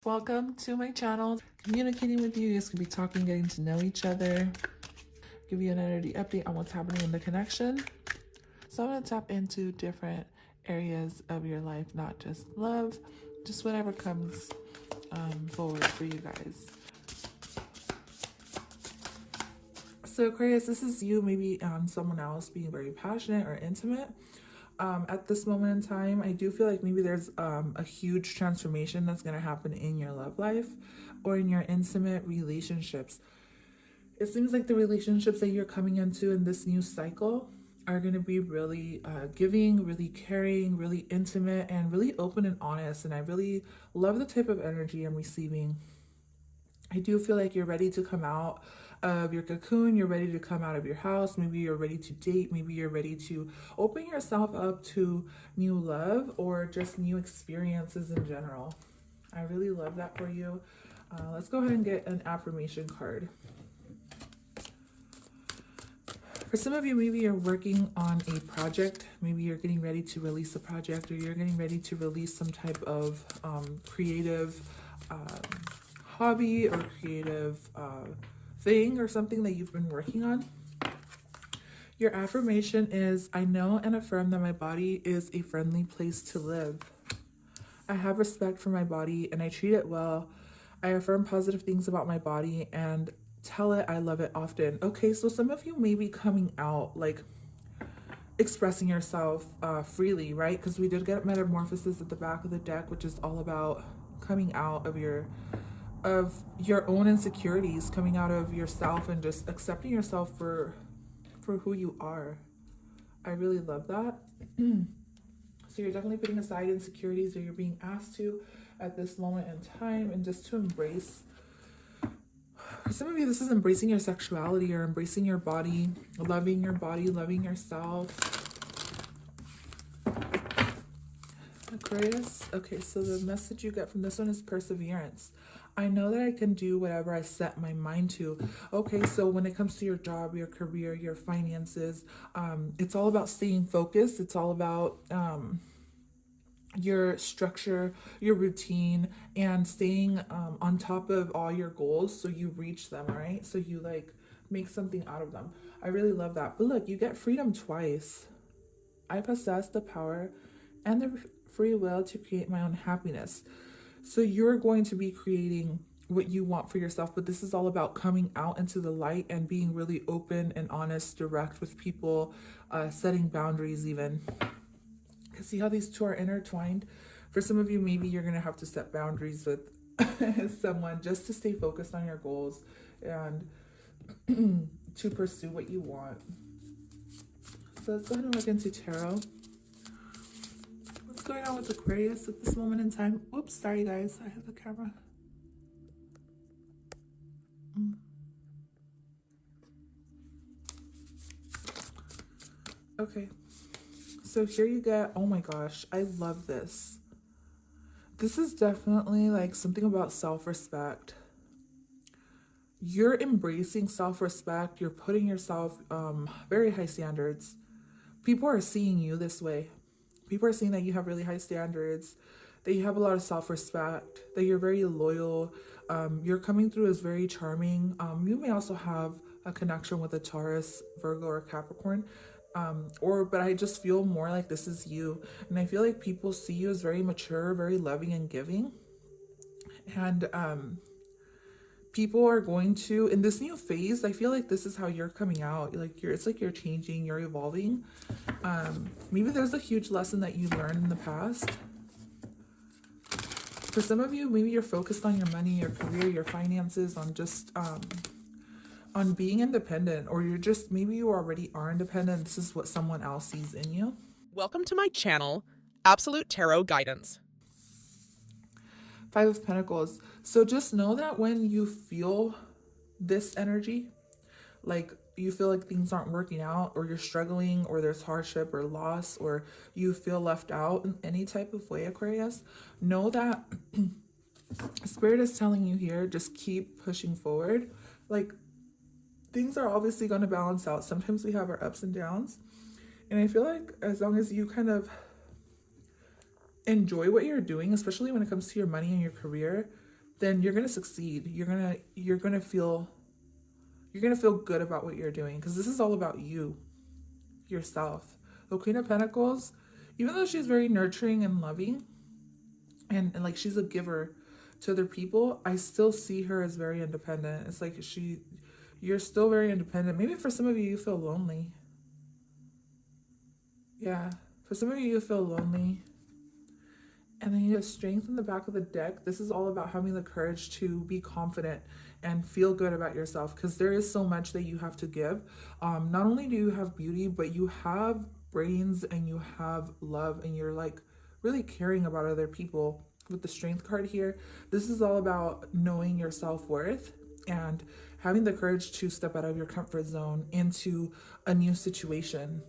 Welcome to my channel. Communicating with you, guys can be talking, getting to know each other, give you an energy update on what's happening in the connection. So I'm going to tap into different areas of your life, not just love, just whatever comes forward for you guys. So Aquarius, this is you, maybe someone else being very passionate or intimate. At this moment in time, I do feel like maybe there's a huge transformation that's going to happen in your love life or in your intimate relationships. It seems like the relationships that you're coming into in this new cycle are going to be really giving, really caring, really intimate, and really open and honest. And I really love the type of energy I'm receiving. I do feel like you're ready to come out of your cocoon. You're ready to come out of your house. Maybe you're ready to date. Maybe you're ready to open yourself up to new love or just new experiences in general. I really love that for you. Let's go ahead and get an affirmation card. For some of you, maybe you're working on a project. Maybe you're getting ready to release a project, or you're getting ready to release some type of creative hobby or creative thing or something that you've been working on. Your affirmation is, I know and affirm that my body is a friendly place to live. I have respect for my body and I treat it well. I affirm positive things about my body and tell it I love it often. Okay, so some of you may be coming out, like expressing yourself freely, right? Because we did get metamorphosis at the back of the deck, which is all about coming out of your own insecurities, coming out of yourself and just accepting yourself for who you are. I really love that. So you're definitely putting aside insecurities, or you're being asked to at this moment in time, and just to embrace. For some of you, this is embracing your sexuality or embracing your body, loving yourself. Aquarius. Okay, so the message you get from this one is perseverance. I know that I can do whatever I set my mind to. Okay, so when it comes to your job, your career, your finances, it's all about staying focused. It's all about your structure, your routine, and staying on top of all your goals so you reach them, right? So you like make something out of them. I really love that. But look, you get freedom twice. I possess the power and the free will to create my own happiness. So you're going to be creating what you want for yourself, but this is all about coming out into the light and being really open and honest, direct with people, setting boundaries even. See how these two are intertwined? For some of you, maybe you're going to have to set boundaries with someone just to stay focused on your goals and to pursue what you want. So let's go ahead and look into tarot. What's going on with Aquarius at this moment in time? Oops, sorry guys, I have the camera. Okay, so here you get, oh my gosh, I love this. This is definitely like something about self-respect. You're embracing self-respect. You're putting yourself very high standards. People are seeing you this way. People are seeing that you have really high standards, that you have a lot of self-respect, that you're very loyal. You're coming through as very charming. You may also have a connection with a Taurus, Virgo, or Capricorn. But I just feel more like this is you. And I feel like people see you as very mature, very loving and giving. And people are going to, in this new phase, I feel like this is how you're coming out. Like it's like you're changing, you're evolving. Maybe there's a huge lesson that you learned in the past. For some of you, maybe you're focused on your money, your career, your finances, on just on being independent, or you're just, maybe you already are independent. This is what someone else sees in you. Welcome to my channel, Absolute Tarot Guidance. Five of Pentacles. So just know that when you feel this energy, like you feel like things aren't working out, or you're struggling, or there's hardship or loss, or you feel left out in any type of way, Aquarius, know that Spirit is telling you here, just keep pushing forward. Like, things are obviously going to balance out. Sometimes we have our ups and downs. And I feel like as long as you kind of enjoy what you're doing, especially when it comes to your money and your career, then you're going to succeed. You're going to feel good about what you're doing, because this is all about you, yourself. The Queen of Pentacles, even though she's very nurturing and loving, and like she's a giver to other people, I still see her as very independent. It's like you're still very independent. Maybe for some of you, you feel lonely. Yeah, for some of you, you feel lonely. And then you have Strength in the back of the deck. This is all about having the courage to be confident and feel good about yourself, because there is so much that you have to give. Not only do you have beauty, but you have brains and you have love, and you're like really caring about other people. With the Strength card here, this is all about knowing your self-worth and having the courage to step out of your comfort zone into a new situation,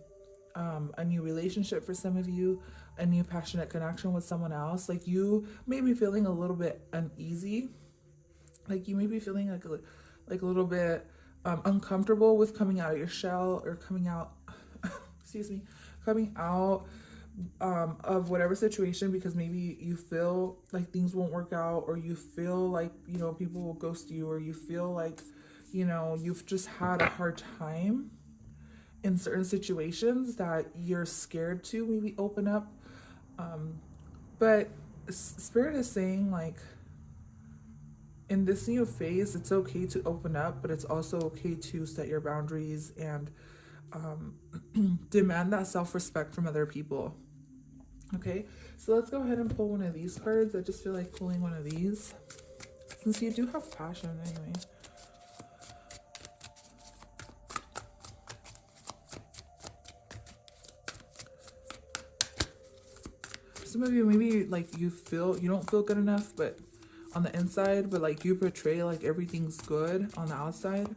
a new relationship for some of you, a new passionate connection with someone else. Like, you may be feeling a little bit uneasy, like you may be feeling like a little bit uncomfortable with coming out of your shell, or coming out excuse me, coming out of whatever situation, because maybe you feel like things won't work out, or you feel like, you know, people will ghost you, or you feel like, you know, you've just had a hard time in certain situations that you're scared to maybe open up. But Spirit is saying, like, in this new phase, it's okay to open up, but it's also okay to set your boundaries and demand that self-respect from other people. Okay, so let's go ahead and pull one of these cards. I just feel like pulling one of these, since you do have passion anyway. Some of you, maybe like you don't feel good enough, but on the inside, but like you portray like everything's good on the outside.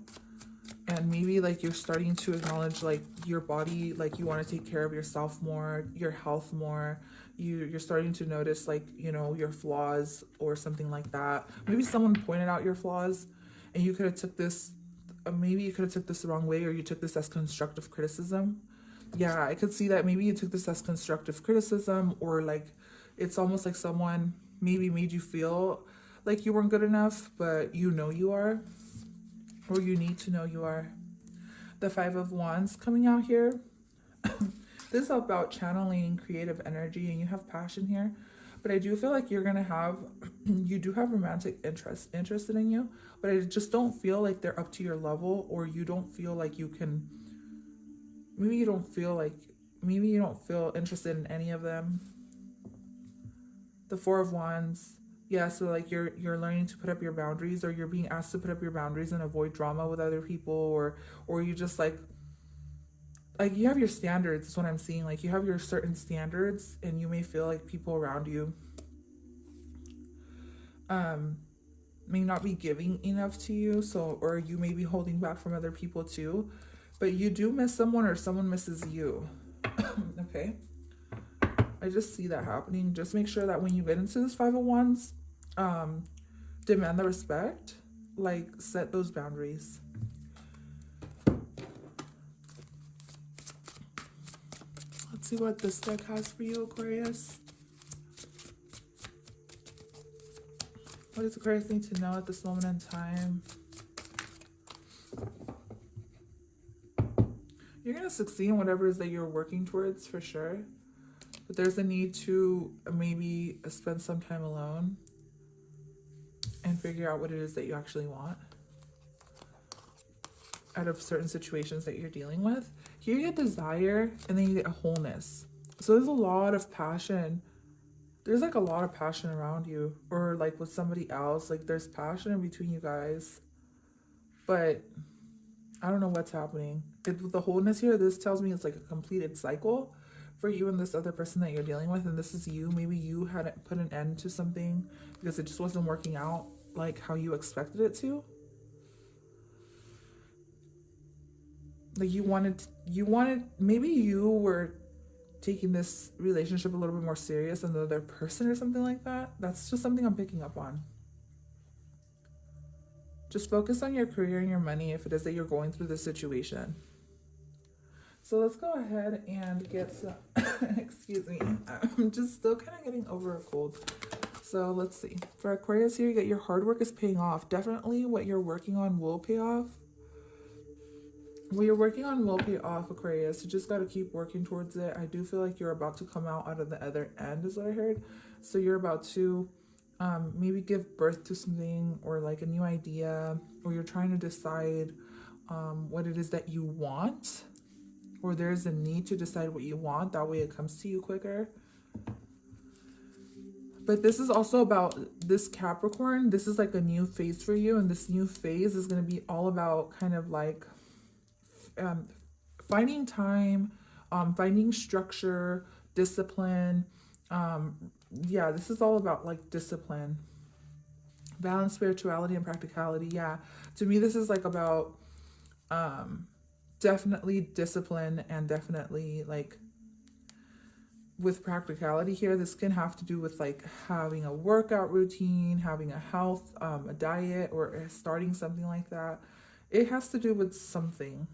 And maybe like you're starting to acknowledge like your body, like you want to take care of yourself more, your health more. You're starting to notice, like, you know, your flaws or something like that. Maybe someone pointed out your flaws and you could have took this, maybe you could have took this the wrong way, or you took this as constructive criticism. Yeah, I could see that. Maybe you took this as constructive criticism, or like it's almost like someone maybe made you feel like you weren't good enough, but you know you are, or you need to know you are. The Five of Wands coming out here. This is about channeling creative energy, and you have passion here, but I do feel like you're gonna have you do have romantic interested in you, but I just don't feel like they're up to your level, or you don't feel like you can, maybe you don't feel interested in any of them. The Four of Wands. Yeah, so like you're learning to put up your boundaries, or you're being asked to put up your boundaries and avoid drama with other people, or you just like you have your standards, is what I'm seeing. Like you have your certain standards, and you may feel like people around you may not be giving enough to you, so, or you may be holding back from other people too, but you do miss someone, or someone misses you. Okay, I just see that happening. Just make sure that when you get into this Five of Wands, demand the respect, like set those boundaries. Let's see what this deck has for you, Aquarius. What does Aquarius need to know at this moment in time? You're going to succeed in whatever it is that you're working towards, for sure. But there's a need to maybe spend some time alone and figure out what it is that you actually want out of certain situations that you're dealing with. Here you get desire, and then you get a wholeness. So there's a lot of passion. There's like a lot of passion around you, or like with somebody else. Like there's passion in between you guys, but I don't know what's happening. With the wholeness here, this tells me it's like a completed cycle for you and this other person that you're dealing with. And this is you. Maybe you hadn't put an end to something because it just wasn't working out like how you expected it to. Like you wanted, maybe you were taking this relationship a little bit more serious than the other person, or something like that. That's just something I'm picking up on. Just focus on your career and your money if it is that you're going through this situation. So let's go ahead and get some, excuse me, I'm just still kind of getting over a cold. So let's see. For Aquarius here, you get your hard work is paying off. Definitely what you're working on will pay off. What you're working on will pay off, Aquarius. You just got to keep working towards it. I do feel like you're about to come out of the other end is what I heard. So you're about to maybe give birth to something or like a new idea, or you're trying to decide what it is that you want, or there's a need to decide what you want. That way it comes to you quicker. But this is also about this Capricorn. This is like a new phase for you. And this new phase is going to be all about kind of like finding time, finding structure, discipline. Yeah, this is all about like discipline, balance, spirituality, and practicality. Yeah, to me, this is like about definitely discipline and definitely like with practicality here. This can have to do with like having a workout routine, having a health, a diet, or starting something like that. It has to do with something.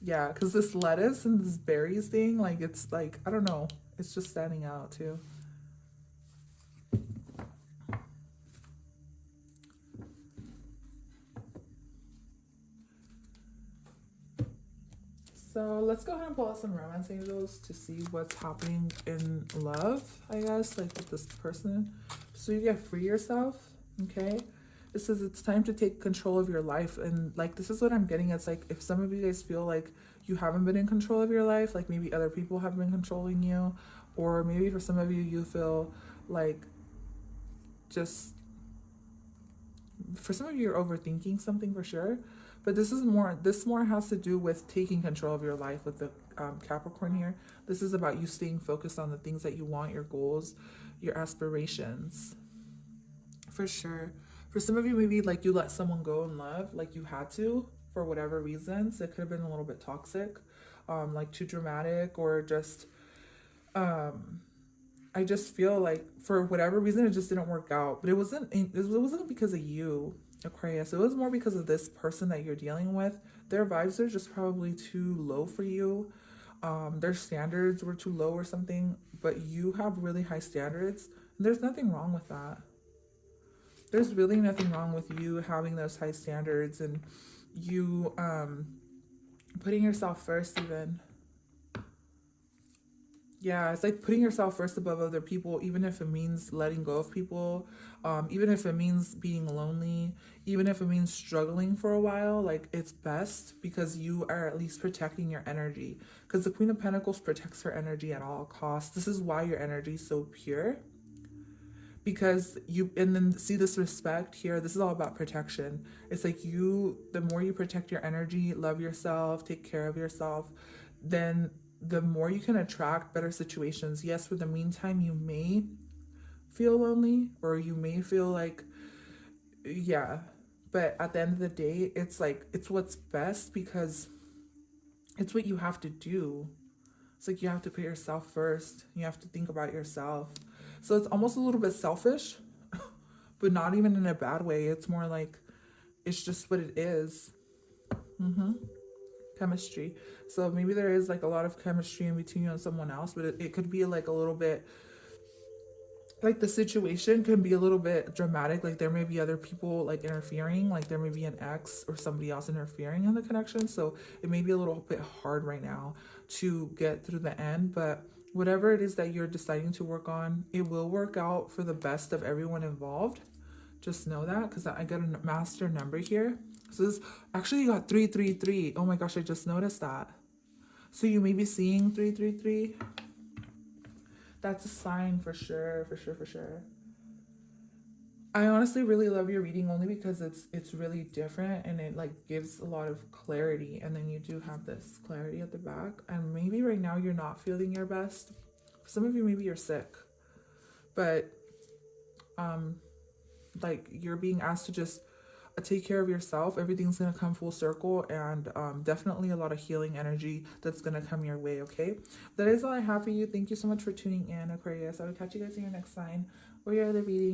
Yeah, because this lettuce and this berries thing, like it's like, I don't know, it's just standing out too. So let's go ahead and pull out some romance angels to see what's happening in love, I guess, like with this person. So you get free yourself, okay? It says it's time to take control of your life. And like, this is what I'm getting. It's like, if some of you guys feel like you haven't been in control of your life, like maybe other people have been controlling you, or maybe for some of you, you feel like just, for some of you, you're overthinking something for sure. But this more has to do with taking control of your life with the Capricorn here. This is about you staying focused on the things that you want, your goals, your aspirations. For sure. For some of you, maybe like you let someone go in love, like you had to for whatever reasons. It could have been a little bit toxic, like too dramatic, or just, I just feel like for whatever reason, it just didn't work out. But it wasn't because of you, Aquarius. It was more because of this person that you're dealing with. Their vibes are just probably too low for you. Their standards were too low or something, but you have really high standards. And there's nothing wrong with that. There's really nothing wrong with you having those high standards and you putting yourself first even. Yeah, it's like putting yourself first above other people, even if it means letting go of people, even if it means being lonely, even if it means struggling for a while. Like, it's best because you are at least protecting your energy, because the Queen of Pentacles protects her energy at all costs. This is why your energy is so pure. Because and then see this respect here, this is all about protection. It's like the more you protect your energy, love yourself, take care of yourself, then the more you can attract better situations. Yes, for the meantime, you may feel lonely, or you may feel like, yeah, but at the end of the day, it's like, it's what's best because it's what you have to do. It's like you have to put yourself first. You have to think about yourself. So it's almost a little bit selfish, but not even in a bad way. It's more like, it's just what it is. Chemistry. So maybe there is like a lot of chemistry in between you and someone else, but it could be like a little bit, like the situation can be a little bit dramatic. Like there may be other people like interfering, like there may be an ex or somebody else interfering in the connection. So it may be a little bit hard right now to get through the end, but whatever it is that you're deciding to work on, it will work out for the best of everyone involved. Just know that, because I got a master number here. So this actually, you got 333. Oh my gosh, I just noticed that. So you may be seeing 333. That's a sign for sure, for sure, for sure. I honestly really love your reading only because it's really different and it like gives a lot of clarity. And then you do have this clarity at the back. And maybe right now you're not feeling your best. For some of you, maybe you're sick. But like you're being asked to just take care of yourself. Everything's going to come full circle, and definitely a lot of healing energy that's going to come your way, okay? That is all I have for you. Thank you so much for tuning in, Aquarius. I will catch you guys in your next sign or your other reading.